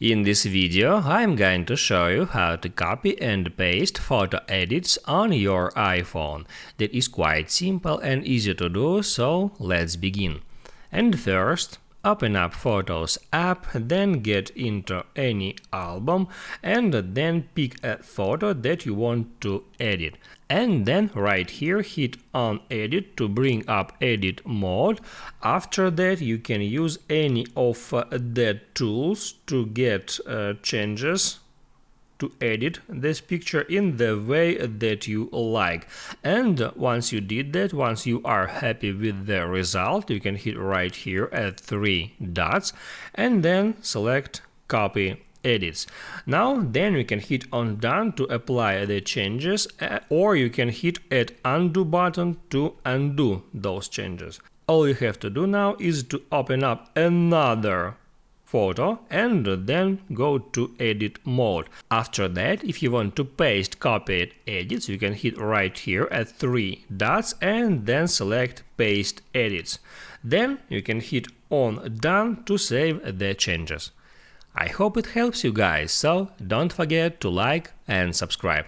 In this video, I'm going to show you how to copy and paste photo edits on your iPhone. That is quite simple and easy to do, so let's begin. And first, open up Photos app, then get into any album and then pick a photo that you want to edit. And then right here hit on edit to bring up edit mode. After that you can use any of the tools to get changes to edit this picture in the way that you like. And once you did that, once you are happy with the result, you can hit right here at 3 dots and then select copy edits. Now then you can hit on done to apply the changes, or you can hit at undo button to undo those changes. All you have to do now is to open up another photo and then go to edit mode. After that, if you want to paste copied edits, you can hit right here at 3 dots and then select paste edits. Then you can hit on done to save the changes. I hope it helps you guys, so don't forget to like and subscribe.